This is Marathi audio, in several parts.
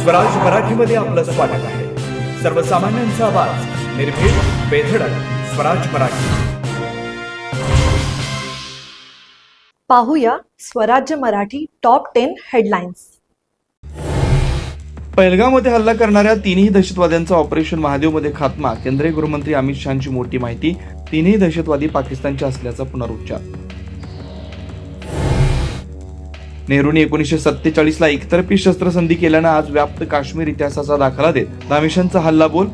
स्वराज मराठीमध्ये आपलं स्वागत आहे. सर्वसामान्यांचा आवाज, निर्भीड, बेधडक, स्वराज मराठी. पाहूया स्वराज्य मराठी टॉप 10 हेडलाईन्स. पहलगाममध्ये हल्ला करणाऱ्या तीनही दहशतवाद्यांचा ऑपरेशन महादेवमध्ये खात्मा. केंद्रीय गृहमंत्री अमित शहांची मोठी माहिती. तीनही दहशतवादी पाकिस्तानचे असल्याचा पुनरुच्चार. नेहरूंनी 1947ला एकतर्फी शस्त्रसंधी केल्यानं आज व्याप्त काश्मीर इतिहासाचा दाखला देत दामिशांचा हल्ला बोल.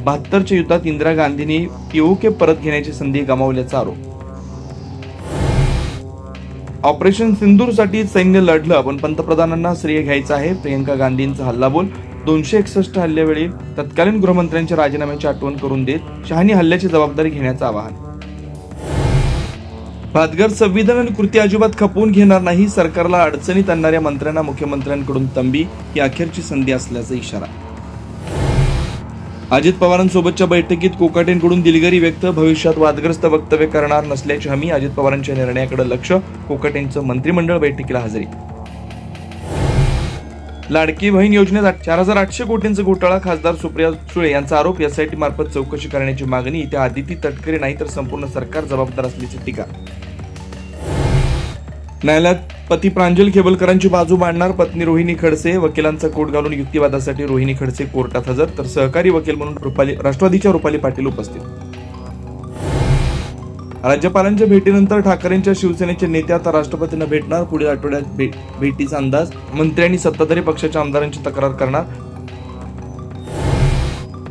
72च्या युद्धात इंदिरा गांधींनी पीओके परत घेण्याची संधी गमावल्याचा आरोप. ऑपरेशन सिंदूरसाठी सैन्य लढलं पण पंतप्रधानांना श्रेय घ्यायचं आहे. प्रियंका गांधींचा हल्ला बोल. 261 हल्ल्यावेळी तत्कालीन गृहमंत्र्यांच्या राजीनाम्याची आठवण करून देत शहांनी हल्ल्याची जबाबदारी घेण्याचं आवाहन. भातघर संविधान आणि कृती अजिबात खपवून घेणार नाही. सरकारला अडचणीत आणणाऱ्या मंत्र्यांना मुख्यमंत्र्यांकडून तंबी. ही अखेरची संधी असल्याचा इशारा. अजित पवारांसोबतच्या बैठकीत कोकाटेंकडून दिलगिरी व्यक्त. भविष्यात वादग्रस्त वक्तव्य करणार नसल्याची हमी. अजित पवारांच्या निर्णयाकडे लक्ष. कोकाटेंचं मंत्रिमंडळ बैठकीला हजेरी. लाडकी बहीण योजनेत 4,800 कोटींचा घोटाळा. खासदार सुप्रिया सुळे यांचा आरोप. एसआयटी मार्फत चौकशी करण्याची मागणी. त्या आदिती तटकरे नाही तर संपूर्ण सरकार जबाबदार असल्याची टीका. न्यायालयात पती प्रांजल खेबलकरांची बाजू मांडणार पत्नी रोहिणी खडसे. वकिलांचा कोट घालून युक्तिवादासाठी रोहिणी खडसे कोर्टात हजर. तर सहकारी वकील म्हणून राष्ट्रवादीच्या रुपाली पाटील उपस्थित. राज्यपालांच्या भेटीनंतर ठाकरेंच्या शिवसेनेचे नेते आता राष्ट्रपतींना भेटणार. पुढील आठवड्यात भेटीचा अंदाज. मंत्री आणि सत्ताधारी पक्षाच्या आमदारांची तक्रार करणार.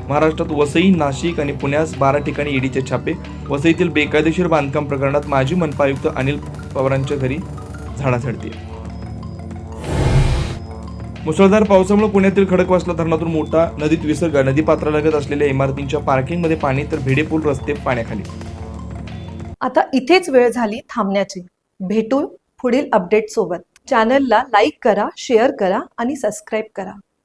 महाराष्ट्रात वसई, नाशिक आणि पुण्यास 12 ठिकाणी ईडीचे छापे. वसईतील बेकायदेशीर बांधकाम प्रकरणात माजी मनपा आयुक्त अनिल पवारांच्या घरी झाडाझडती. मुसळधार पावसामुळे पुण्यातील खडकवासला धरणातून मोठा नदीत विसर्ग. नदीपात्रालगत असलेल्या इमारतींच्या पार्किंगमध्ये पाणी तर भिडेपूल रस्ते पाण्याखाली. आता इथेच वेळ झाली थांबण्याची. भेटू पुढील अपडेट सोबत. चॅनलला लाईक करा, शेअर करा आणि सबस्क्राईब करा.